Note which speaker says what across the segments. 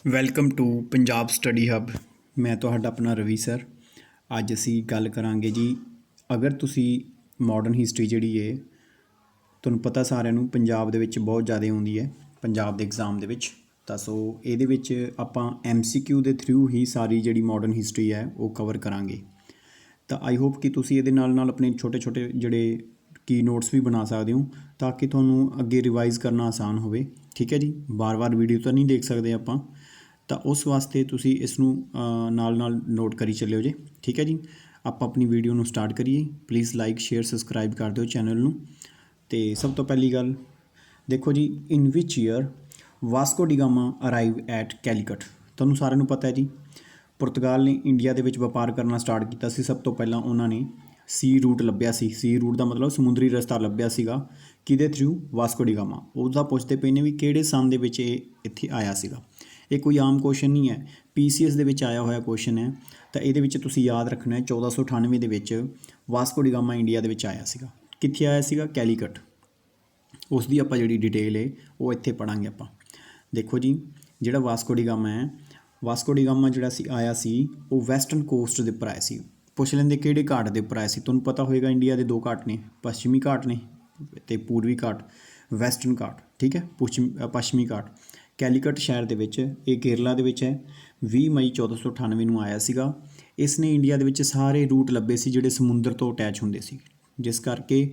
Speaker 1: Welcome to Punjab study ਹੱਬ। ਮੈਂ ਤੁਹਾਡਾ ਆਪਣਾ ਰਵੀ ਸਰ। ਅੱਜ ਅਸੀਂ ਗੱਲ ਕਰਾਂਗੇ ਜੀ, ਅਗਰ ਤੁਸੀਂ ਮਾਡਰਨ ਹਿਸਟਰੀ ਜਿਹੜੀ ਹੈ, ਤੁਹਾਨੂੰ ਪਤਾ ਸਾਰਿਆਂ ਨੂੰ ਪੰਜਾਬ ਦੇ ਵਿੱਚ ਬਹੁਤ ਜ਼ਿਆਦਾ ਆਉਂਦੀ ਹੈ ਪੰਜਾਬ ਦੇ ਐਗਜ਼ਾਮ ਦੇ ਵਿੱਚ। ਤਾਂ ਸੋ ਇਹਦੇ ਵਿੱਚ ਆਪਾਂ MCQ ਦੇ ਥਰੂ ਹੀ ਸਾਰੀ ਜਿਹੜੀ ਮਾਡਰਨ ਹਿਸਟਰੀ ਹੈ ਉਹ ਕਵਰ ਕਰਾਂਗੇ। ਤਾਂ ਆਈ ਹੋਪ ਕਿ ਤੁਸੀਂ ਇਹਦੇ ਨਾਲ ਨਾਲ ਆਪਣੇ ਛੋਟੇ ਛੋਟੇ ਜਿਹੜੇ ਕੀ ਨੋਟਸ ਵੀ ਬਣਾ ਸਕਦੇ ਹੋ ਤਾਂ ਕਿ ਤੁਹਾਨੂੰ ਅੱਗੇ ਰਿਵਾਈਜ਼ ਕਰਨਾ ਆਸਾਨ ਹੋਵੇ। ਠੀਕ ਹੈ ਜੀ, ਵਾਰ-ਵਾਰ ਵੀਡੀਓ ਤਾਂ ਨਹੀਂ ਦੇਖ ਸਕਦੇ ਆਪਾਂ, ਤਾਂ ਉਸ ਵਾਸਤੇ ਤੁਸੀਂ ਇਸ ਨੂੰ ਨਾਲ ਨਾਲ ਨੋਟ ਕਰੀ ਚੱਲਿਓ ਜੀ। ਠੀਕ ਹੈ ਜੀ, ਆਪਾਂ ਆਪਣੀ ਵੀਡੀਓ ਨੂੰ ਸਟਾਰਟ ਕਰੀਏ। ਪਲੀਜ਼ ਲਾਈਕ ਸ਼ੇਅਰ ਸਬਸਕ੍ਰਾਈਬ ਕਰ ਦਿਓ ਚੈਨਲ ਨੂੰ। ਅਤੇ ਸਭ ਤੋਂ ਪਹਿਲੀ ਗੱਲ ਦੇਖੋ ਜੀ, in which year Vasco da Gama arrive at Calicut. ਤੁਹਾਨੂੰ ਸਾਰਿਆਂ ਨੂੰ ਪਤਾ ਹੈ ਜੀ, ਪੁਰਤਗਾਲ ਨੇ ਇੰਡੀਆ ਦੇ ਵਿੱਚ ਵਪਾਰ ਕਰਨਾ ਸਟਾਰਟ ਕੀਤਾ ਸੀ। ਸਭ ਤੋਂ ਪਹਿਲਾਂ ਉਹਨਾਂ ਨੇ ਸੀ ਰੂਟ ਲੱਭਿਆ ਸੀ। ਸੀ ਰੂਟ ਦਾ ਮਤਲਬ ਸਮੁੰਦਰੀ ਰਸਤਾ ਲੱਭਿਆ ਸੀਗਾ। ਕਿਹਦੇ ਥਰੂ? ਵਾਸਕੋ ਡੀ ਗਾਮਾ। ਉਹਦਾ ਪੁੱਛਦੇ ਪਏ ਨੇ ਵੀ ਕਿਹੜੇ ਸੰਨ ਦੇ ਵਿੱਚ ਇਹ ਇੱਥੇ ਆਇਆ ਸੀਗਾ। ਇਹ ਕੋਈ ਆਮ ਕੁਐਸਚਨ ਨਹੀਂ ਹੈ, PCS ਦੇ ਵਿੱਚ ਆਇਆ ਹੋਇਆ ਕੁਐਸਚਨ ਹੈ। ਤਾਂ ਇਹਦੇ ਵਿੱਚ ਤੁਸੀਂ ਯਾਦ ਰੱਖਣਾ ਹੈ 1498 ਦੇ ਵਿੱਚ ਵਾਸਕੋ ਡੀ ਗਾਮਾ ਇੰਡੀਆ ਦੇ ਵਿੱਚ ਆਇਆ ਸੀਗਾ। ਕਿੱਥੇ ਆਇਆ ਸੀਗਾ? ਕੈਲੀਕਟ। ਉਸ ਦੀ ਆਪਾਂ ਜਿਹੜੀ ਡਿਟੇਲ ਹੈ ਉਹ ਇੱਥੇ ਪੜਾਂਗੇ ਆਪਾਂ। ਦੇਖੋ ਜੀ, ਜਿਹੜਾ ਵਾਸਕੋ ਡੀ ਗਾਮਾ ਹੈ, ਵਾਸਕੋ ਡੀ ਗਾਮਾ ਜਿਹੜਾ ਸੀ ਆਇਆ ਸੀ ਉਹ ਵੈਸਟਰਨ ਕੋਸਟ ਦੇ ਉੱਪਰ ਆਇਆ ਸੀ। ਪੁੱਛ ਲੈਂਦੇ ਕਿਹੜੇ ਘਾਟ ਦੇ ਉੱਪਰ ਆਇਆ ਸੀ। ਤੁਹਾਨੂੰ ਪਤਾ ਹੋਏਗਾ ਇੰਡੀਆ ਦੇ ਦੋ ਘਾਟ ਨੇ, ਪੱਛਮੀ ਘਾਟ ਨੇ ਅਤੇ ਪੂਰਬੀ ਘਾਟ, ਵੈਸਟਰਨ ਘਾਟ। ਠੀਕ ਹੈ, ਪੱਛਮੀ ਘਾਟ। ਕੈਲੀਕਟ ਸ਼ਹਿਰ ਦੇ ਵਿੱਚ, ਇਹ ਕੇਰਲਾ ਦੇ ਵਿੱਚ ਹੈ। 20 ਮਈ 1498 ਨੂੰ ਆਇਆ ਸੀਗਾ। ਇਸ ਨੇ ਇੰਡੀਆ ਦੇ ਵਿੱਚ ਸਾਰੇ ਰੂਟ ਲੱਭੇ ਸੀ ਜਿਹੜੇ ਸਮੁੰਦਰ ਤੋਂ ਅਟੈਚ ਹੁੰਦੇ ਸੀ, ਜਿਸ ਕਰਕੇ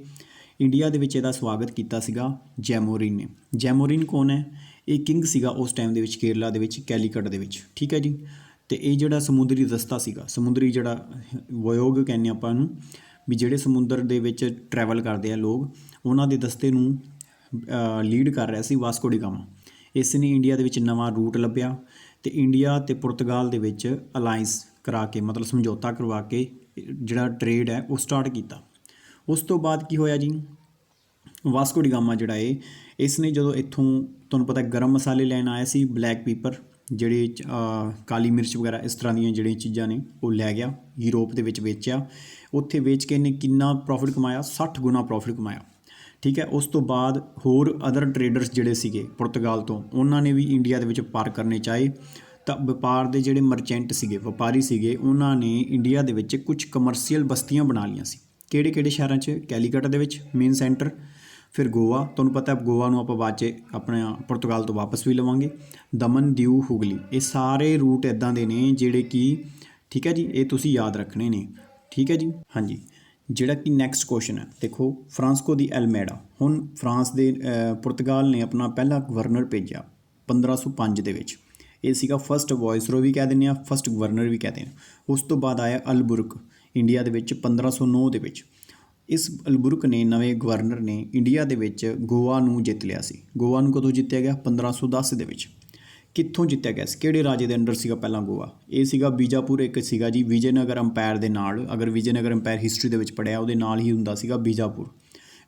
Speaker 1: ਇੰਡੀਆ ਦੇ ਵਿੱਚ ਇਹਦਾ ਸਵਾਗਤ ਕੀਤਾ ਸੀਗਾ ਜੈਮੋਰਿਨ ਨੇ। ਜੈਮੋਰਿਨ ਕੌਣ ਹੈ? ਇਹ ਕਿੰਗ ਸੀਗਾ ਉਸ ਟਾਈਮ ਦੇ ਵਿੱਚ ਕੇਰਲਾ ਦੇ ਵਿੱਚ, ਕੈਲੀਕਟ ਦੇ ਵਿੱਚ। ਠੀਕ ਹੈ ਜੀ, ਅਤੇ ਇਹ ਜਿਹੜਾ ਸਮੁੰਦਰੀ ਰਸਤਾ ਸੀਗਾ, ਸਮੁੰਦਰੀ ਜਿਹੜਾ ਵਯੋਗ ਕਹਿੰਦੇ ਆਪਾਂ ਇਹਨੂੰ, ਵੀ ਜਿਹੜੇ ਸਮੁੰਦਰ ਦੇ ਵਿੱਚ ਟਰੈਵਲ ਕਰਦੇ ਆ ਲੋਕ, ਉਹਨਾਂ ਦੇ ਦਸਤੇ ਨੂੰ ਲੀਡ ਕਰ ਰਿਹਾ ਸੀ ਵਾਸਕੋ ਡੀ ਗਾਮਾ। ਇਸ ਨੇ ਇੰਡੀਆ ਦੇ ਵਿੱਚ ਨਵਾਂ ਰੂਟ ਲੱਭਿਆ ਅਤੇ ਇੰਡੀਆ ਅਤੇ ਪੁਰਤਗਾਲ ਦੇ ਵਿੱਚ ਅਲਾਇੰਸ ਕਰਾ ਕੇ, ਮਤਲਬ ਸਮਝੌਤਾ ਕਰਵਾ ਕੇ ਜਿਹੜਾ ਟਰੇਡ ਹੈ ਉਹ ਸਟਾਰਟ ਕੀਤਾ। ਉਸ ਤੋਂ ਬਾਅਦ ਕੀ ਹੋਇਆ ਜੀ, ਵਾਸਕੋ ਡੀ ਗਾਮਾ ਜਿਹੜਾ ਹੈ, ਇਸ ਨੇ ਜਦੋਂ ਇੱਥੋਂ ਤੁਹਾਨੂੰ ਪਤਾ ਗਰਮ ਮਸਾਲੇ ਲੈਣ ਆਇਆ ਸੀ, ਬਲੈਕ ਪੀਪਰ, ਜਿਹੜੇ ਕਾਲੀ ਮਿਰਚ ਵਗੈਰਾ ਇਸ ਤਰ੍ਹਾਂ ਦੀਆਂ ਜਿਹੜੀਆਂ ਚੀਜ਼ਾਂ ਨੇ ਉਹ ਲੈ ਗਿਆ ਯੂਰਪ ਦੇ ਵਿੱਚ ਵੇਚਿਆ। ਉੱਥੇ ਵੇਚ ਕੇ ਇਹਨੇ ਕਿੰਨਾ ਪ੍ਰੋਫਿਟ ਕਮਾਇਆ? 60 ਗੁਣਾ ਪ੍ਰੋਫਿਟ ਕਮਾਇਆ। ਠੀਕ ਹੈ, ਉਸ ਤੋਂ ਬਾਅਦ ਹੋਰ ਅਦਰ ਟਰੇਡਰਸ ਜਿਹੜੇ ਸੀਗੇ ਪੁਰਤਗਾਲ ਤੋਂ, ਉਹਨਾਂ ਨੇ ਵੀ ਇੰਡੀਆ ਦੇ ਵਿੱਚ ਵਪਾਰ ਕਰਨੇ ਚਾਹੇ। ਤਾਂ ਵਪਾਰ ਦੇ ਜਿਹੜੇ ਮਰਚੈਂਟ ਸੀਗੇ, ਵਪਾਰੀ ਸੀਗੇ, ਉਹਨਾਂ ਨੇ ਇੰਡੀਆ ਦੇ ਵਿੱਚ ਕੁਝ ਕਮਰਸ਼ੀਅਲ ਬਸਤੀਆਂ ਬਣਾ ਲਈਆਂ ਸੀ। ਕਿਹੜੇ ਕਿਹੜੇ ਸ਼ਹਿਰਾਂ 'ਚ? ਕੈਲੀਕਟ ਦੇ ਵਿੱਚ ਮੇਨ ਸੈਂਟਰ, ਫਿਰ ਗੋਆ, ਤੁਹਾਨੂੰ ਪਤਾ ਗੋਆ ਨੂੰ ਆਪਾਂ ਬਾਅਦ 'ਚ ਆਪਣਾ ਪੁਰਤਗਾਲ ਤੋਂ ਵਾਪਸ ਵੀ ਲਵਾਂਗੇ, ਦਮਨ, ਦਿਊ, ਹੁਗਲੀ। ਇਹ ਸਾਰੇ ਰੂਟ ਇੱਦਾਂ ਦੇ ਨੇ ਜਿਹੜੇ ਕਿ, ਠੀਕ ਹੈ ਜੀ, ਇਹ ਤੁਸੀਂ ਯਾਦ ਰੱਖਣੇ ਨੇ। ਠੀਕ ਹੈ ਜੀ, ਹਾਂਜੀ। ਜਿਹੜਾ ਕਿ ਨੈਕਸਟ ਕੁਐਸਚਨ ਹੈ, ਦੇਖੋ, ਫਰਾਂਸਕੋ ਦੀ ਐਲਮੇਡਾ। ਹੁਣ ਫਰਾਂਸ ਦੇ ਪੁਰਤਗਾਲ ਨੇ ਆਪਣਾ ਪਹਿਲਾ ਗਵਰਨਰ ਭੇਜਿਆ 1505 ਦੇ ਵਿੱਚ। ਇਹ ਸੀਗਾ ਫਸਟ ਵਾਇਸਰੋਏ ਵੀ ਕਹਿ ਦਿੰਦੇ ਆ, ਫਸਟ ਗਵਰਨਰ ਵੀ ਕਹਿੰਦੇ ਆ। ਉਸ ਤੋਂ ਬਾਅਦ ਆਇਆ ਅਲਬੁਰਕ ਇੰਡੀਆ ਦੇ ਵਿੱਚ 1509 ਦੇ ਵਿੱਚ। ਇਸ ਅਲਬੁਰਕ ਨੇ, ਨਵੇਂ ਗਵਰਨਰ ਨੇ, ਇੰਡੀਆ ਦੇ ਵਿੱਚ ਗੋਆ ਨੂੰ ਜਿੱਤ ਲਿਆ ਸੀ। ਗੋਆ ਨੂੰ ਕਦੋਂ ਜਿੱਤਿਆ ਗਿਆ? 1510 ਦੇ ਵਿੱਚ। ਕਿੱਥੋਂ ਜਿੱਤਿਆ ਗਿਆ ਸੀ? ਕਿਹੜੇ ਰਾਜੇ ਦੇ ਅੰਡਰ ਸੀਗਾ ਪਹਿਲਾਂ ਗੋਆ? ਇਹ ਸੀਗਾ ਬੀਜਾਪੁਰ। ਇੱਕ ਸੀਗਾ ਜੀ ਵਿਜੇਨਗਰ ਅੰਪਾਇਰ ਦੇ ਨਾਲ, ਅਗਰ ਵਿਜੇਨਗਰ ਅੰਪਾਇਰ ਹਿਸਟਰੀ ਦੇ ਵਿੱਚ ਪੜ੍ਹਿਆ, ਉਹਦੇ ਨਾਲ ਹੀ ਹੁੰਦਾ ਸੀਗਾ ਬੀਜਾਪੁਰ।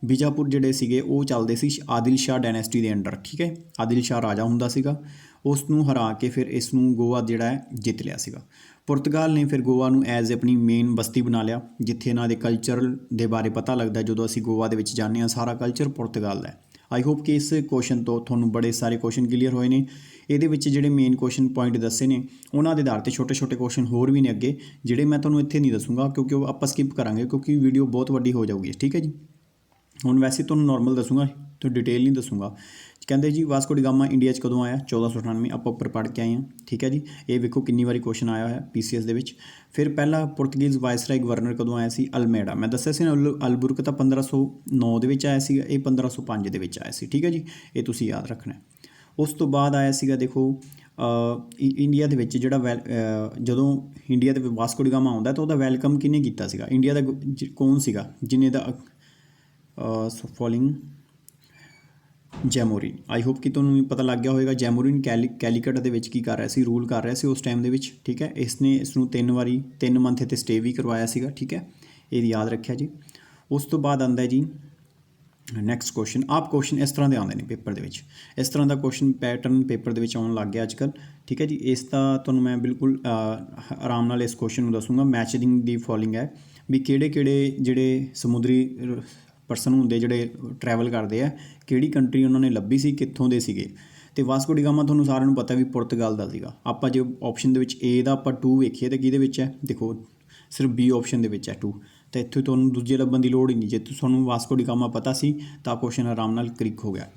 Speaker 1: ਬੀਜਾਪੁਰ ਜਿਹੜੇ ਸੀਗੇ ਉਹ ਚੱਲਦੇ ਸੀ ਆਦਿਲ ਸ਼ਾਹ ਡਾਇਨੈਸਟੀ ਦੇ ਅੰਡਰ। ਠੀਕ ਹੈ, ਆਦਿਲ ਸ਼ਾਹ ਰਾਜਾ ਹੁੰਦਾ ਸੀਗਾ, ਉਸ ਨੂੰ ਹਰਾ ਕੇ ਫਿਰ ਇਸ ਨੂੰ ਗੋਆ ਜਿਹੜਾ ਹੈ ਜਿੱਤ ਲਿਆ ਸੀਗਾ। ਪੁਰਤਗਾਲ ਨੇ ਫਿਰ ਗੋਆ ਨੂੰ ਐਜ਼ ਆਪਣੀ ਮੇਨ ਬਸਤੀ ਬਣਾ ਲਿਆ, ਜਿੱਥੇ ਇਹਨਾਂ ਦੇ ਕਲਚਰ ਦੇ ਬਾਰੇ ਪਤਾ ਲੱਗਦਾ। ਜਦੋਂ ਅਸੀਂ ਗੋਆ ਦੇ ਵਿੱਚ ਜਾਂਦੇ ਹਾਂ, ਸਾਰਾ ਕਲਚਰ ਪੁਰਤਗਾਲ ਦਾ ਹੈ। ਆਈ ਹੋਪ ਕਿ ਇਸ ਕੁਐਸਚਨ ਤੋਂ ਤੁਹਾਨੂੰ ਬੜੇ ਸਾਰੇ ਕੁਐਸਚਨ ਕਲੀਅਰ ਹੋਏ ਨੇ। ਇਹਦੇ ਵਿੱਚ ਜਿਹੜੇ ਮੇਨ ਕੁਐਸਚਨ ਪੁਆਇੰਟ ਦੱਸੇ ਨੇ, ਉਹਨਾਂ ਦੇ ਆਧਾਰ 'ਤੇ ਛੋਟੇ ਛੋਟੇ ਕੁਐਸਚਨ ਹੋਰ ਵੀ ਨੇ ਅੱਗੇ, ਜਿਹੜੇ ਮੈਂ ਤੁਹਾਨੂੰ ਇੱਥੇ ਨਹੀਂ ਦੱਸੂੰਗਾ ਕਿਉਂਕਿ ਉਹ ਆਪਾਂ ਸਕਿਪ ਕਰਾਂਗੇ, ਕਿਉਂਕਿ ਵੀਡੀਓ ਬਹੁਤ ਵੱਡੀ ਹੋ ਜਾਊਗੀ। ਠੀਕ ਹੈ ਜੀ, ਹੁਣ ਵੈਸੇ ਤੁਹਾਨੂੰ ਨੋਰਮਲ ਦੱਸੂੰਗਾ, ਤਾਂ ਡਿਟੇਲ ਨਹੀਂ ਦੱਸੂੰਗਾ। ਕਹਿੰਦੇ ਜੀ ਵਾਸਕੋ ਡੀ ਗਾਮਾ ਇੰਡੀਆ 'ਚ ਕਦੋਂ ਆਇਆ? 1498। ਆਪਾਂ ਉੱਪਰ ਪੜ੍ਹ ਕੇ ਆਏ ਹਾਂ। ਠੀਕ ਹੈ ਜੀ, ਇਹ ਵੇਖੋ ਕਿੰਨੀ ਵਾਰੀ ਕੁਐਸਚਨ ਆਇਆ ਹੋਇਆ PCS ਦੇ ਵਿੱਚ। ਫਿਰ ਪਹਿਲਾ ਪੁਰਤਗੀਜ਼ ਵਾਇਸਰਾਏ ਗਵਰਨਰ ਕਦੋਂ ਆਇਆ ਸੀ? ਅਲਮੇਡਾ। ਮੈਂ ਦੱਸਿਆ ਸੀ ਨਾ, ਅਲਬੁਰਕ ਤਾਂ 1509 ਦੇ ਵਿੱਚ ਆਇਆ ਸੀਗਾ, ਇਹ 1505 ਦੇ ਵਿੱਚ ਆਇਆ ਸੀ। ਠੀਕ ਹੈ ਜੀ, ਇਹ ਤੁਸੀਂ ਯਾਦ ਰੱਖਣਾ। ਉਸ ਤੋਂ ਬਾਅਦ ਆਇਆ ਸੀਗਾ, ਦੇਖੋ, ਇੰਡੀਆ ਦੇ ਵਿੱਚ ਜਿਹੜਾ ਜਦੋਂ ਇੰਡੀਆ ਦੇ ਵਾਸਕੋ ਡੀ ਗਾਮਾ ਆਉਂਦਾ ਤਾਂ ਉਹਦਾ ਵੈਲਕਮ ਕਿਹਨੇ ਕੀਤਾ ਸੀਗਾ? ਇੰਡੀਆ ਦਾ ਕੌਣ ਸੀਗਾ ਜਿਹਨੇ ਦਾ ਫੋਲੋਇੰਗ? ਜੈਮੋਰਿਨ। ਆਈ ਹੋਪ ਕਿ ਤੁਹਾਨੂੰ ਵੀ ਪਤਾ ਲੱਗ ਗਿਆ ਹੋਵੇਗਾ। ਜੈਮੋਰਿਨ ਕੈਲੀਕਟ ਦੇ ਵਿੱਚ ਕੀ ਕਰ ਰਿਹਾ ਸੀ? ਰੂਲ ਕਰ ਰਿਹਾ ਸੀ ਉਸ ਟਾਈਮ ਦੇ ਵਿੱਚ। ਠੀਕ ਹੈ, ਇਸ ਨੇ ਇਸ ਨੂੰ 3 ਮੰਥ ਇੱਥੇ ਸਟੇ ਵੀ ਕਰਵਾਇਆ ਸੀਗਾ। ਠੀਕ ਹੈ, ਇਹ ਯਾਦ ਰੱਖਿਆ ਜੀ। ਉਸ ਤੋਂ ਬਾਅਦ ਆਉਂਦਾ ਜੀ ਨੈਕਸਟ ਕੁਐਸਚਨ। ਆਪ ਕੁਐਸਚਨ ਇਸ ਤਰ੍ਹਾਂ ਦੇ ਆਉਂਦੇ ਨੇ ਪੇਪਰ ਦੇ ਵਿੱਚ, ਇਸ ਤਰ੍ਹਾਂ ਦਾ ਕੁਐਸਚਨ ਪੈਟਰਨ ਪੇਪਰ ਦੇ ਵਿੱਚ ਆਉਣ ਲੱਗ ਗਿਆ ਅੱਜ ਕੱਲ੍ਹ। ਠੀਕ ਹੈ ਜੀ, ਇਸ ਦਾ ਤੁਹਾਨੂੰ ਮੈਂ ਬਿਲਕੁਲ ਆਰਾਮ ਨਾਲ ਇਸ ਕੁਐਸਚਨ ਨੂੰ ਦੱਸੂੰਗਾ। ਮੈਚਿੰਗ ਦੀ ਫੋਲੋਇੰਗ ਹੈ ਵੀ ਕਿਹੜੇ ਕਿਹੜੇ ਜਿਹੜੇ ਸਮੁੰਦਰੀ ਪਰਸਨ ਹੁੰਦੇ ਜਿਹੜੇ ਟਰੈਵਲ ਕਰਦੇ ਆ, ਕਿਹੜੀ ਕੰਟਰੀ ਉਹਨਾਂ ਨੇ ਲੱਭੀ ਸੀ, ਕਿੱਥੋਂ ਦੇ ਸੀਗੇ। ਤੇ ਵਾਸਕੋ ਡੀ ਗਾਮਾ ਤੁਹਾਨੂੰ ਸਾਰਿਆਂ ਨੂੰ ਪਤਾ ਵੀ ਪੁਰਤਗਾਲ ਦਾ ਸੀਗਾ। ਆਪਾਂ ਜੇ ਆਪਸ਼ਨ ਦੇ ਵਿੱਚ ਏ ਦਾ ਆਪਾਂ 2 ਵੇਖੀਏ ਤਾਂ ਕਿਹਦੇ ਵਿੱਚ ਹੈ, ਦੇਖੋ ਸਿਰਫ ਬੀ ਆਪਸ਼ਨ ਦੇ ਵਿੱਚ ਹੈ 2, ਤਾਂ ਇੱਥੇ ਤੁਹਾਨੂੰ ਦੂਜੇ ਲੱਭਣ ਦੀ ਲੋੜ ਹੀ ਨਹੀਂ। ਜੇ ਤੁਹਾਨੂੰ ਵਾਸਕੋ ਡੀ ਗਾਮਾ ਪਤਾ ਸੀ ਤਾਂ ਕੁਐਸਚਨ ਆਰਾਮ ਨਾਲ ਕਲਿੱਕ ਹੋ ਗਿਆ।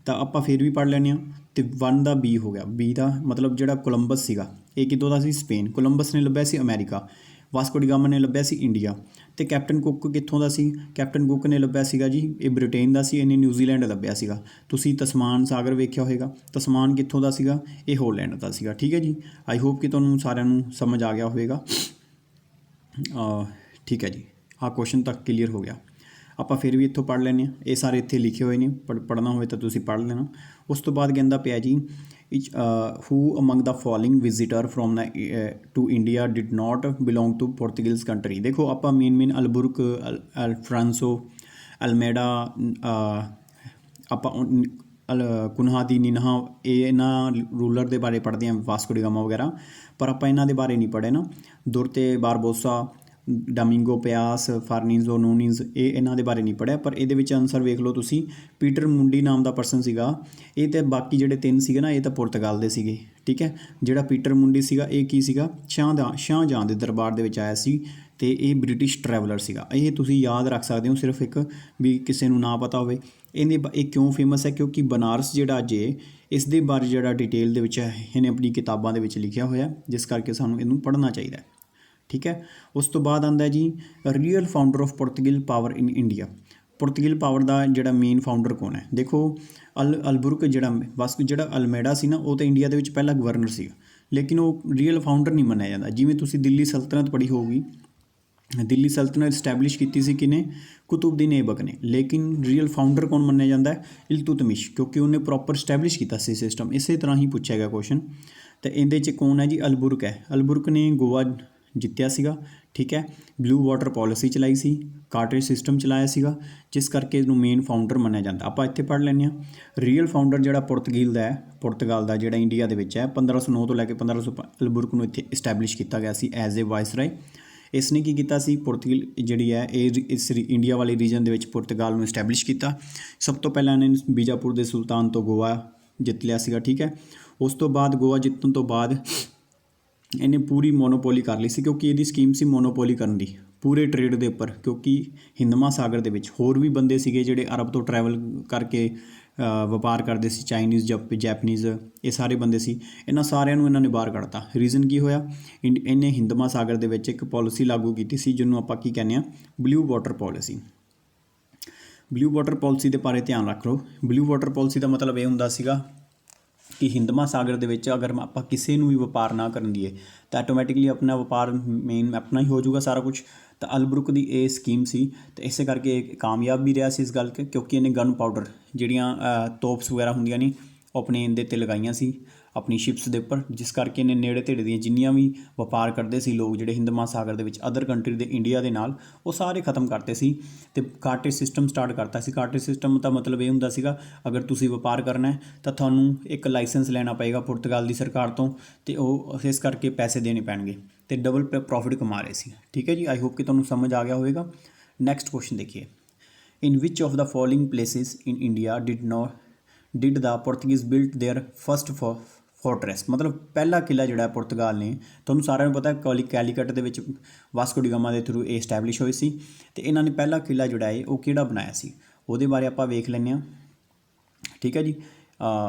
Speaker 1: ਤਾਂ ਆਪਾਂ ਫਿਰ ਵੀ ਪੜ੍ਹ ਲੈਂਦੇ ਹਾਂ। ਅਤੇ 1 ਦਾ ਬੀ ਹੋ ਗਿਆ। ਬੀ ਦਾ ਮਤਲਬ ਜਿਹੜਾ ਕੋਲੰਬਸ ਸੀਗਾ ਇਹ ਕਿੱਥੋਂ ਦਾ ਸੀ, ਸਪੇਨ। ਕੋਲੰਬਸ ਨੇ ਲੱਭਿਆ ਸੀ ਅਮਰੀਕਾ, ਵਾਸਕੋ ਡੀ ਗਾਮਾ ਨੇ ਲੱਭਿਆ ਸੀ ਇੰਡੀਆ। ਅਤੇ ਕੈਪਟਨ ਕੁੱਕ ਕਿੱਥੋਂ ਦਾ ਸੀ, ਕੈਪਟਨ ਕੁੱਕ ਨੇ ਲੱਭਿਆ ਸੀਗਾ ਜੀ ਇਹ ਬ੍ਰਿਟੇਨ ਦਾ ਸੀ, ਇਹਨੇ ਨਿਊਜ਼ੀਲੈਂਡ ਲੱਭਿਆ ਸੀਗਾ। ਤੁਸੀਂ ਤਸਮਾਨ ਸਾਗਰ ਵੇਖਿਆ ਹੋਵੇਗਾ, ਤਸਮਾਨ ਕਿੱਥੋਂ ਦਾ ਸੀਗਾ, ਇਹ ਹੋਲੈਂਡ ਦਾ ਸੀਗਾ। ਠੀਕ ਹੈ ਜੀ, ਆਈ ਹੋਪ ਕਿ ਤੁਹਾਨੂੰ ਸਾਰਿਆਂ ਨੂੰ ਸਮਝ ਆ ਗਿਆ ਹੋਵੇਗਾ। ਠੀਕ ਹੈ ਜੀ, ਆਹ ਕੁਐਸਚਨ ਤੱਕ ਕਲੀਅਰ ਹੋ ਗਿਆ। ਆਪਾਂ ਫਿਰ ਵੀ ਇੱਥੋਂ ਪੜ੍ਹ ਲੈਂਦੇ ਹਾਂ, ਇਹ ਸਾਰੇ ਇੱਥੇ ਲਿਖੇ ਹੋਏ ਨੇ, ਪੜ੍ਹਨਾ ਹੋਵੇ ਤਾਂ ਤੁਸੀਂ ਪੜ੍ਹ ਲੈਣਾ। ਉਸ ਤੋਂ ਬਾਅਦ ਕਹਿੰਦਾ ਪਿਆ ਜੀ who among the following visitor from to India did not belong to Portuguese country। ਦੇਖੋ ਆਪਾਂ ਮੇਨ ਅਲਬੁਰਕ, ਅਲਫਰਾਂਸੋ, ਅਲਮੇਡਾ, ਆਪਾਂ ਕੁਨਹਾਦੀ, ਨਿਨਹਾ, ਇਹ ਇਹਨਾਂ ਰੂਲਰ ਦੇ ਬਾਰੇ ਪੜ੍ਹਦੇ ਹਾਂ, ਵਾਸਕੋ ਡੀ ਗਾਮਾ ਵਗੈਰਾ, ਪਰ ਆਪਾਂ ਇਹਨਾਂ ਦੇ ਬਾਰੇ ਨਹੀਂ ਪੜ੍ਹੇ ਨਾ। ਦੁਰਤੇ ਬਾਰਬੋਸਾ, ਡਾਮਿੰਗੋ ਪਿਆਸ, ਫਾਰਨੀਜ਼ੋ ਨੂਨੀਜ਼, ਇਹ ਇਹਨਾਂ ਦੇ ਬਾਰੇ ਨਹੀਂ ਪੜ੍ਹਿਆ। ਪਰ ਇਹਦੇ ਵਿੱਚ ਆਨਸਰ ਵੇਖ ਲਓ ਤੁਸੀਂ, ਪੀਟਰ ਮੁੰਡੀ ਨਾਮ ਦਾ ਪਰਸਨ ਸੀਗਾ ਇਹ, ਅਤੇ ਬਾਕੀ ਜਿਹੜੇ 3 ਸੀਗੇ ਨਾ ਇਹ ਤਾਂ ਪੁਰਤਗਾਲ ਦੇ ਸੀਗੇ। ਠੀਕ ਹੈ, ਜਿਹੜਾ ਪੀਟਰ ਮੁੰਡੀ ਸੀਗਾ ਇਹ ਕੀ ਸੀਗਾ, ਸ਼ਾਹਜਹਾਂ ਦੇ ਦਰਬਾਰ ਦੇ ਵਿੱਚ ਆਇਆ ਸੀ, ਅਤੇ ਇਹ ਬ੍ਰਿਟਿਸ਼ ਟਰੈਵਲਰ ਸੀਗਾ। ਇਹ ਤੁਸੀਂ ਯਾਦ ਰੱਖ ਸਕਦੇ ਹੋ, ਸਿਰਫ ਇੱਕ ਵੀ ਕਿਸੇ ਨੂੰ ਨਾ ਪਤਾ ਹੋਵੇ। ਇਹ ਕਿਉਂ ਫੇਮਸ ਹੈ, ਕਿਉਂਕਿ ਬਨਾਰਸ ਜਿਹੜਾ ਅੱਜ ਇਸ ਦੇ ਬਾਰੇ ਜਿਹੜਾ ਡਿਟੇਲ ਦੇ ਵਿੱਚ ਇਹਨੇ ਆਪਣੀ ਕਿਤਾਬਾਂ ਦੇ ਵਿੱਚ ਲਿਖਿਆ ਹੋਇਆ, ਜਿਸ ਕਰਕੇ ਸਾਨੂੰ ਇਹਨੂੰ ਪੜ੍ਹਨਾ ਚਾਹੀਦਾ ਹੈ। ਠੀਕ ਹੈ, ਉਸ ਤੋਂ ਬਾਅਦ ਆਉਂਦਾ ਜੀ real founder of Portugal power in India. ਪੁਰਤਗਾਲ ਪਾਵਰ ਦਾ ਜਿਹੜਾ ਮੇਨ ਫਾਊਂਡਰ ਕੌਣ ਹੈ, ਦੇਖੋ ਅਲਬੁਰਕ ਜਿਹੜਾ ਅਲਮੇਡਾ ਸੀ ਨਾ ਉਹ ਤਾਂ ਇੰਡੀਆ ਦੇ ਵਿੱਚ ਪਹਿਲਾ ਗਵਰਨਰ ਸੀਗਾ, ਲੇਕਿਨ ਉਹ ਰੀਅਲ ਫਾਊਂਡਰ ਨਹੀਂ ਮੰਨਿਆ ਜਾਂਦਾ। ਜਿਵੇਂ ਤੁਸੀਂ ਦਿੱਲੀ ਸਲਤਨਤ ਪੜ੍ਹੀ ਹੋਊਗੀ, ਦਿੱਲੀ ਸਲਤਨਤ ਇਸਟੈਬਲਿਸ਼ ਕੀਤੀ ਸੀ ਕਿਨੇ, ਕੁਤੁਬਦੀਨ ਐਬਕ ਨੇ, ਲੇਕਿਨ ਰੀਅਲ ਫਾਊਂਡਰ ਕੌਣ ਮੰਨਿਆ ਜਾਂਦਾ ਹੈ, ਇਲਤੁਤਮਿਸ਼, ਕਿਉਂਕਿ ਉਹਨੇ ਪ੍ਰੋਪਰ ਇਸਟੈਬਲਿਸ਼ ਕੀਤਾ ਸੀ ਸਿਸਟਮ। ਇਸੇ ਤਰ੍ਹਾਂ ਹੀ ਪੁੱਛਿਆ ਗਿਆ ਕੁਐਸਚਨ। ਤਾਂ ਇਹਦੇ 'ਚ ਕੌਣ ਹੈ ਜੀ, ਅਲਬੁਰਕ ਹੈ। ਅਲਬੁਰਕ ਨੇ ਗੋਆ ਜਿੱਤਿਆ ਸੀਗਾ। ਠੀਕ ਹੈ, ਬਲੂ ਵਾਟਰ ਪੋਲਿਸੀ ਚਲਾਈ ਸੀ, ਕਾਰਟੇਜ ਸਿਸਟਮ ਚਲਾਇਆ ਸੀਗਾ, ਜਿਸ ਕਰਕੇ ਇਹਨੂੰ ਮੇਨ ਫਾਊਂਡਰ ਮੰਨਿਆ ਜਾਂਦਾ। ਆਪਾਂ ਇੱਥੇ ਪੜ੍ਹ ਲੈਂਦੇ ਹਾਂ, ਰੀਅਲ ਫਾਊਂਡਰ ਜਿਹੜਾ ਪੁਰਤਗਾਲ ਦਾ ਜਿਹੜਾ ਇੰਡੀਆ ਦੇ ਵਿੱਚ ਹੈ, 1509 ਤੋਂ ਲੈ ਕੇ 1500 ਅਲਬੁਰਕ ਨੂੰ ਇੱਥੇ ਇਸਟੈਬਲਿਸ਼ ਕੀਤਾ ਗਿਆ ਸੀ ਐਜ਼ ਏ ਵਾਇਸਰਾਏ। ਇਸ ਨੇ ਕੀ ਕੀਤਾ ਸੀ, ਪੁਰਤਗਾਲ ਜਿਹੜੀ ਹੈ ਇਹ ਇਸ ਇੰਡੀਆ ਵਾਲੇ ਰੀਜਨ ਦੇ ਵਿੱਚ ਪੁਰਤਗਾਲ ਨੂੰ ਇਸਟੈਬਲਿਸ਼ ਕੀਤਾ। ਸਭ ਤੋਂ ਪਹਿਲਾਂ ਇਹਨੇ ਬੀਜਾਪੁਰ ਦੇ ਸੁਲਤਾਨ ਤੋਂ ਗੋਆ ਜਿੱਤ ਲਿਆ ਸੀਗਾ। ਠੀਕ ਹੈ, ਉਸ ਤੋਂ ਬਾਅਦ ਗੋਆ ਜਿੱਤਣ ਤੋਂ ਬਾਅਦ ਇਹਨੇ ਪੂਰੀ ਮੋਨੋਪੋਲੀ ਕਰ ਲਈ ਸੀ, ਕਿਉਂਕਿ ਇਹਦੀ ਸਕੀਮ ਸੀ ਮੋਨੋਪੋਲੀ ਕਰਨ ਦੀ ਪੂਰੇ ਟ੍ਰੇਡ ਦੇ ਉੱਪਰ, ਕਿਉਂਕਿ ਹਿੰਦ ਮਹਾਸਾਗਰ ਦੇ ਵਿੱਚ ਹੋਰ ਵੀ ਬੰਦੇ ਸੀਗੇ ਜਿਹੜੇ ਅਰਬ ਤੋਂ ਟਰੈਵਲ ਕਰਕੇ ਵਪਾਰ ਕਰਦੇ ਸੀ, ਚਾਈਨੀਜ਼, ਜੈਪਨੀਜ਼, ਇਹ ਸਾਰੇ ਬੰਦੇ ਸੀ। ਇਹਨਾਂ ਸਾਰਿਆਂ ਨੂੰ ਇਹਨਾਂ ਨੇ ਬਾਹਰ ਕੱਢਤਾ। ਰੀਜ਼ਨ ਕੀ ਹੋਇਆ, ਇਹਨੇ ਹਿੰਦ ਮਹਾਸਾਗਰ ਦੇ ਵਿੱਚ ਇੱਕ ਪਾਲਿਸੀ ਲਾਗੂ ਕੀਤੀ ਸੀ ਜਿਹਨੂੰ ਆਪਾਂ ਕੀ ਕਹਿੰਦੇ ਹਾਂ, blue water policy. Blue water policy ਦੇ ਬਾਰੇ ਧਿਆਨ ਰੱਖ ਲਓ। ਬਲੂ ਵਾਟਰ ਪੋਲਿਸੀ ਦਾ ਮਤਲਬ ਇਹ ਹੁੰਦਾ ਸੀਗਾ ਕਿ ਹਿੰਦ ਮਹਾਸਾਗਰ ਦੇ ਵਿੱਚ ਅਗਰ ਆਪਾਂ ਕਿਸੇ ਨੂੰ ਵੀ ਵਪਾਰ ਨਾ ਕਰਨ ਦੀਏ ਤਾਂ ਆਟੋਮੈਟਿਕਲੀ ਆਪਣਾ ਵਪਾਰ ਮੇਨ ਆਪਣਾ ਹੀ ਹੋ ਜਾਊਗਾ ਸਾਰਾ ਕੁਝ। ਤਾਂ ਅਲਬੁਰਕ ਦੀ ਇਹ ਸਕੀਮ ਸੀ, ਅਤੇ ਇਸੇ ਕਰਕੇ ਇਹ ਕਾਮਯਾਬ ਵੀ ਰਿਹਾ ਸੀ ਇਸ ਗੱਲ ਕਿ, ਕਿਉਂਕਿ ਇਹਨੇ ਗਨ ਪਾਊਡਰ ਜਿਹੜੀਆਂ ਤੋਪਸ ਵਗੈਰਾ ਹੁੰਦੀਆਂ ਨੇ ਉਹ ਆਪਣੇ ਇਹਦੇ 'ਤੇ ਲਗਾਈਆਂ ਸੀ ਆਪਣੀ ਸ਼ਿਪਸ ਦੇ ਉੱਪਰ, ਜਿਸ ਕਰਕੇ ਇਹਨੇ ਨੇੜੇ ਤੇੜੇ ਦੀਆਂ ਜਿੰਨੀਆਂ ਵੀ ਵਪਾਰ ਕਰਦੇ ਸੀ ਲੋਕ ਜਿਹੜੇ ਹਿੰਦ ਮਹਾਸਾਗਰ ਦੇ ਵਿੱਚ ਅਦਰ ਕੰਟਰੀ ਦੇ ਇੰਡੀਆ ਦੇ ਨਾਲ, ਉਹ ਸਾਰੇ ਖਤਮ ਕਰਤੇ ਸੀ ਅਤੇ ਕਾਰਟੇਜ ਸਿਸਟਮ ਸਟਾਰਟ ਕਰਤਾ ਸੀ। ਕਾਰਟੇਜ ਸਿਸਟਮ ਦਾ ਮਤਲਬ ਇਹ ਹੁੰਦਾ ਸੀਗਾ ਅਗਰ ਤੁਸੀਂ ਵਪਾਰ ਕਰਨਾ ਹੈ ਤਾਂ ਤੁਹਾਨੂੰ ਇੱਕ ਲਾਇਸੈਂਸ ਲੈਣਾ ਪਏਗਾ ਪੁਰਤਗਾਲ ਦੀ ਸਰਕਾਰ ਤੋਂ, ਅਤੇ ਉਹ ਇਸ ਕਰਕੇ ਪੈਸੇ ਦੇਣੇ ਪੈਣਗੇ, ਅਤੇ ਡਬਲ ਪ੍ਰੋਫਿਟ ਕਮਾ ਰਹੇ ਸੀ। ਠੀਕ ਹੈ ਜੀ, ਆਈ ਹੋਪ ਕਿ ਤੁਹਾਨੂੰ ਸਮਝ ਆ ਗਿਆ ਹੋਵੇਗਾ। ਨੈਕਸਟ ਕੁਐਸਚਨ ਦੇਖੀਏ, in which of the following places in India did the Portuguese built their first fortress. ਮਤਲਬ ਪਹਿਲਾ ਕਿਲ੍ਹਾ ਜਿਹੜਾ ਪੁਰਤਗਾਲ ਨੇ, ਤੁਹਾਨੂੰ ਸਾਰਿਆਂ ਨੂੰ ਪਤਾ ਕੈਲੀਕਟ ਦੇ ਵਿੱਚ ਵਾਸਕੋ ਡੀ ਗਾਮਾ ਦੇ ਥਰੂ ਇਹ ਇਸਟੈਬਲਿਸ਼ ਹੋਈ ਸੀ, ਅਤੇ ਇਹਨਾਂ ਨੇ ਪਹਿਲਾ ਕਿਲ੍ਹਾ ਜਿਹੜਾ ਹੈ ਉਹ ਕਿਹੜਾ ਬਣਾਇਆ ਸੀ, ਉਹਦੇ ਬਾਰੇ ਆਪਾਂ ਵੇਖ ਲੈਂਦੇ ਹਾਂ। ਠੀਕ ਹੈ ਜੀ,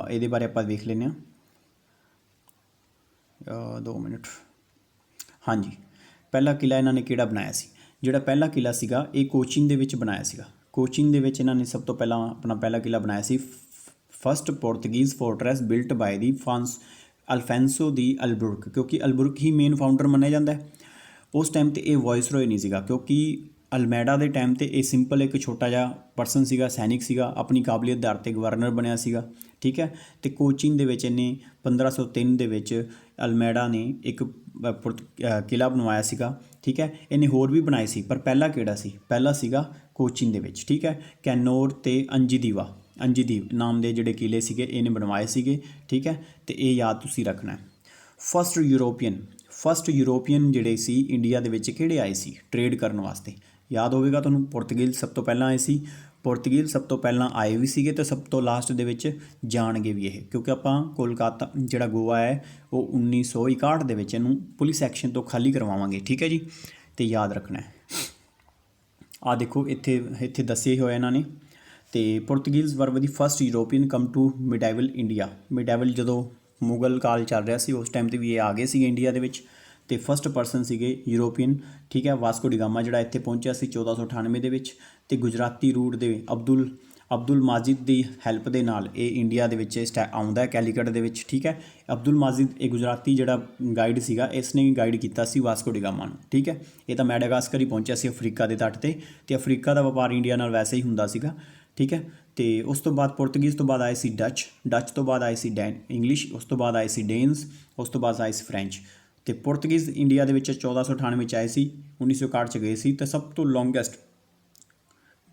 Speaker 1: ਇਹਦੇ ਬਾਰੇ ਆਪਾਂ ਵੇਖ ਲੈਂਦੇ ਹਾਂ। 2 ਮਿੰਟ। ਹਾਂਜੀ, ਪਹਿਲਾ ਕਿਲ੍ਹਾ ਇਹਨਾਂ ਨੇ ਕਿਹੜਾ ਬਣਾਇਆ ਸੀ, ਜਿਹੜਾ ਪਹਿਲਾ ਕਿਲ੍ਹਾ ਸੀਗਾ ਇਹ ਕੋਚੀਨ ਦੇ ਵਿੱਚ ਬਣਾਇਆ ਸੀਗਾ। ਕੋਚੀਨ ਦੇ ਵਿੱਚ ਇਹਨਾਂ ਨੇ ਸਭ ਤੋਂ ਪਹਿਲਾਂ ਆਪਣਾ ਪਹਿਲਾ ਕਿਲ੍ਹਾ ਬਣਾਇਆ ਸੀ। ਫਸਟ ਪੋਰਤਗੀਜ਼ ਫੋਰਟਰੈਸ ਬਿਲਟ ਬਾਏ ਦੀ ਅਲਫੈਂਸੋ ਦੀ ਅਲਬੁਰਕ, ਕਿਉਂਕਿ ਅਲਬੁਰਕ ਹੀ ਮੇਨ ਫਾਊਂਡਰ ਮੰਨਿਆ ਜਾਂਦਾ ਹੈ। ਉਸ ਟਾਈਮ 'ਤੇ ਇਹ ਵਾਇਸਰੋਏ ਨਹੀਂ ਸੀਗਾ, ਕਿਉਂਕਿ ਅਲਮੈਡਾ ਦੇ ਟਾਈਮ 'ਤੇ ਇਹ ਸਿੰਪਲ ਇੱਕ ਛੋਟਾ ਜਿਹਾ ਪਰਸਨ ਸੀਗਾ, ਸੈਨਿਕ ਸੀਗਾ, ਆਪਣੀ ਕਾਬਲੀਅਤ ਦੇ ਆਧਾਰ 'ਤੇ ਗਵਰਨਰ ਬਣਿਆ ਸੀਗਾ। ਠੀਕ ਹੈ, ਅਤੇ ਕੋਚੀਨ ਦੇ ਵਿੱਚ ਇਹਨੇ 1503 ਦੇ ਵਿੱਚ ਅਲਮੈਡਾ ਨੇ ਇੱਕ ਕਿਲ੍ਹਾ ਬਣਵਾਇਆ ਸੀਗਾ। ਠੀਕ ਹੈ, ਇਹਨੇ ਹੋਰ ਵੀ ਬਣਾਏ ਸੀ, ਪਰ ਪਹਿਲਾ ਕਿਹੜਾ ਸੀ, ਪਹਿਲਾ ਸੀਗਾ ਕੋਚੀਨ ਦੇ ਵਿੱਚ। ਠੀਕ ਹੈ, ਕੈਨੋਰ ਅਤੇ ਅੰਜੀਦੀਵ ਨਾਮ ਦੇ ਜਿਹੜੇ ਕਿਲ੍ਹੇ ਸੀਗੇ ਇਹਨੇ ਬਣਵਾਏ ਸੀਗੇ। ਠੀਕ ਹੈ, ਅਤੇ ਇਹ ਯਾਦ ਤੁਸੀਂ ਰੱਖਣਾ। ਫਸਟ ਯੂਰੋਪੀਅਨ ਜਿਹੜੇ ਸੀ ਇੰਡੀਆ ਦੇ ਵਿੱਚ ਕਿਹੜੇ ਆਏ ਸੀ ਟ੍ਰੇਡ ਕਰਨ ਵਾਸਤੇ, ਯਾਦ ਹੋਵੇਗਾ ਤੁਹਾਨੂੰ, ਪੁਰਤਗਾਲ ਸਭ ਤੋਂ ਪਹਿਲਾਂ ਆਏ ਸੀ, ਪੁਰਤਗਾਲ ਸਭ ਤੋਂ ਪਹਿਲਾਂ ਆਏ ਵੀ ਸੀਗੇ ਅਤੇ ਸਭ ਤੋਂ ਲਾਸਟ ਦੇ ਵਿੱਚ ਜਾਣਗੇ ਵੀ ਇਹ, ਕਿਉਂਕਿ ਆਪਾਂ ਕੋਲਕਾਤਾ ਜਿਹੜਾ ਗੋਆ ਹੈ ਉਹ 1961 ਦੇ ਵਿੱਚ ਇਹਨੂੰ ਪੁਲਿਸ ਐਕਸ਼ਨ ਤੋਂ ਖਾਲੀ ਕਰਵਾਵਾਂਗੇ, ਠੀਕ ਹੈ ਜੀ। ਅਤੇ ਯਾਦ ਰੱਖਣਾ ਹੈ। ਆਹ ਦੇਖੋ ਇੱਥੇ ਦੱਸੇ ਹੋਏ ਇਹਨਾਂ ਨੇ। ਅਤੇ Portuguese were the first European come to medieval India. Medieval ਜਦੋਂ ਮੁਗਲ ਕਾਲ ਚੱਲ ਰਿਹਾ ਸੀ ਉਸ ਟਾਈਮ 'ਤੇ ਵੀ ਇਹ ਆ ਗਏ ਸੀਗੇ ਇੰਡੀਆ ਦੇ ਵਿੱਚ, ਅਤੇ ਫਸਟ ਪਰਸਨ ਸੀਗੇ ਯੂਰੋਪੀਅਨ, ਠੀਕ ਹੈ। ਵਾਸਕੋ ਡੀ ਗਾਮਾ ਜਿਹੜਾ ਇੱਥੇ ਪਹੁੰਚਿਆ ਸੀ 1498 ਦੇ ਵਿੱਚ, ਅਤੇ ਗੁਜਰਾਤੀ ਰੂਟ ਦੇ ਅਬਦੁਲ ਮਾਜਿਦ ਦੀ ਹੈਲਪ ਦੇ ਨਾਲ ਇਹ ਇੰਡੀਆ ਦੇ ਵਿੱਚ ਆਉਂਦਾ ਹੈ ਕੈਲੀਕਟ ਦੇ ਵਿੱਚ, ਠੀਕ ਹੈ। ਅਬਦੁਲ ਮਾਜਿਦ ਇਹ ਗੁਜਰਾਤੀ ਜਿਹੜਾ ਗਾਈਡ ਸੀਗਾ, ਇਸ ਨੇ ਗਾਈਡ ਕੀਤਾ ਸੀ ਵਾਸਕੋ ਡੀ ਗਾਮਾ ਨੂੰ, ਠੀਕ ਹੈ। ਇਹ ਤਾਂ ਮੈਡਾਗਾਸਕਰ ਹੀ ਪਹੁੰਚਿਆ ਸੀ ਅਫਰੀਕਾ ਦੇ ਤੱਟ 'ਤੇ, ਅਤੇ ਅਫਰੀਕਾ ਦਾ ਵਪਾਰ ਇੰਡੀਆ ਨਾਲ ਵੈਸੇ ਹੀ ਹੁੰਦਾ ਸੀਗਾ, ਠੀਕ ਹੈ। ਅਤੇ ਉਸ ਤੋਂ ਬਾਅਦ ਪੁਰਤਗੀਜ਼ ਤੋਂ ਬਾਅਦ ਆਏ ਸੀ ਡੱਚ ਤੋਂ ਬਾਅਦ ਆਏ ਸੀ ਇੰਗਲਿਸ਼, ਉਸ ਤੋਂ ਬਾਅਦ ਆਏ ਸੀ ਡੇਨਸ, ਉਸ ਤੋਂ ਬਾਅਦ ਆਏ ਸੀ ਫਰੈਂਚ। ਅਤੇ ਪੁਰਤਗੀਜ਼ ਇੰਡੀਆ ਦੇ ਵਿੱਚ 1498 ਵਿੱਚ ਆਏ ਸੀ, 1961 'ਚ ਗਏ ਸੀ, ਅਤੇ ਸਭ ਤੋਂ ਲੌਂਗੈਸਟ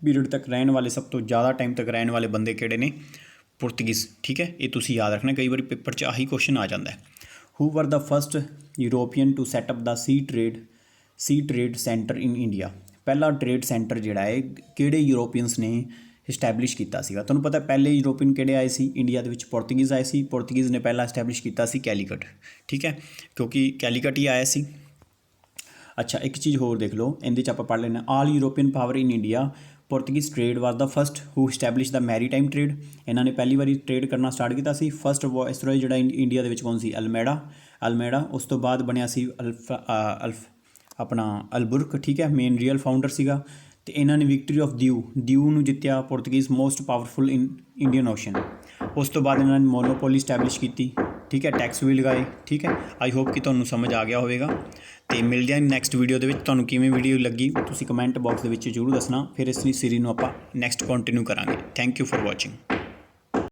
Speaker 1: ਪੀਰੀਅਡ ਤੱਕ ਰਹਿਣ ਵਾਲੇ, ਸਭ ਤੋਂ ਜ਼ਿਆਦਾ ਟਾਈਮ ਤੱਕ ਰਹਿਣ ਵਾਲੇ ਬੰਦੇ ਕਿਹੜੇ ਨੇ? ਪੁਰਤਗੀਜ਼, ਠੀਕ ਹੈ। ਇਹ ਤੁਸੀਂ ਯਾਦ ਰੱਖਣਾ, ਕਈ ਵਾਰੀ ਪੇਪਰ 'ਚ ਆਹੀ ਕੁਐਸਚਨ ਆ ਜਾਂਦਾ ਹੈ। Who were the first European to set up the sea trade centre in India. ਪਹਿਲਾ ਟਰੇਡ ਸੈਂਟਰ ਜਿਹੜਾ ਹੈ ਕਿਹੜੇ ਯੂਰੋਪੀਅਨਸ ਨੇ ਇਸਟੈਬਲਿਸ਼ ਕੀਤਾ ਸੀਗਾ? ਤੁਹਾਨੂੰ ਪਤਾ ਪਹਿਲੇ ਯੂਰੋਪੀਅਨ ਕਿਹੜੇ ਆਏ ਸੀ ਇੰਡੀਆ ਦੇ ਵਿੱਚ? ਪੁਰਤਗੀਜ਼ ਆਏ ਸੀ। ਪੁਰਤਗੀਜ਼ ਨੇ ਪਹਿਲਾਂ ਇਸਟੈਬਲਿਸ਼ ਕੀਤਾ ਸੀ ਕੈਲੀਕਟ, ਠੀਕ ਹੈ, ਕਿਉਂਕਿ ਕੈਲੀਕਟ ਹੀ ਆਇਆ ਸੀ। ਅੱਛਾ, ਇੱਕ ਚੀਜ਼ ਹੋਰ ਦੇਖ ਲਓ, ਇਹਦੇ 'ਚ ਆਪਾਂ ਪੜ੍ਹ ਲੈਣਾ, all European power in India Portuguese trade was the first who establish the maritime trade. ਇਹਨਾਂ ਨੇ ਪਹਿਲੀ ਵਾਰੀ ਟ੍ਰੇਡ ਕਰਨਾ ਸਟਾਰਟ ਕੀਤਾ ਸੀ। ਫਸਟ ਵਾਇਸਰੋਏ ਜਿਹੜਾ ਇੰਡੀਆ ਦੇ ਵਿੱਚ ਕੌਣ ਸੀ? ਅਲਮੇੜਾ। ਉਸ ਤੋਂ ਬਾਅਦ ਬਣਿਆ ਸੀ ਅਲਬੁਰਕ, ਠੀਕ ਹੈ, ਮੇਨ ਰੀਅਲ ਫਾਊਂਡਰ ਸੀਗਾ। ਅਤੇ ਇਹਨਾਂ ਨੇ ਵਿਕਟਰੀ ਆਫ ਦਿਊ ਨੂੰ ਜਿੱਤਿਆ, Portuguese most powerful in Indian Ocean. ਉਸ ਤੋਂ ਬਾਅਦ ਇਹਨਾਂ ਨੇ ਮੋਨੋਪੋਲੀ ਇਸਟੈਬਲਿਸ਼ ਕੀਤੀ, ਠੀਕ ਹੈ, ਟੈਕਸ ਵੀ ਲਗਾਏ, ਠੀਕ ਹੈ। ਆਈ ਹੋਪ ਕਿ ਤੁਹਾਨੂੰ ਸਮਝ ਆ ਗਿਆ ਹੋਵੇਗਾ, ਅਤੇ ਮਿਲਦੇ ਹਾਂ ਨੈਕਸਟ ਵੀਡੀਓ ਦੇ ਵਿੱਚ। ਤੁਹਾਨੂੰ ਕਿਵੇਂ ਵੀਡੀਓ ਲੱਗੀ ਤੁਸੀਂ ਕਮੈਂਟ ਬਾਕਸ ਦੇ ਵਿੱਚ ਜ਼ਰੂਰ ਦੱਸਣਾ, ਫਿਰ ਇਸ ਸੀਰੀਜ਼ ਨੂੰ ਆਪਾਂ ਨੈਕਸਟ ਕੰਟੀਨਿਊ ਕਰਾਂਗੇ। Thank you for watching.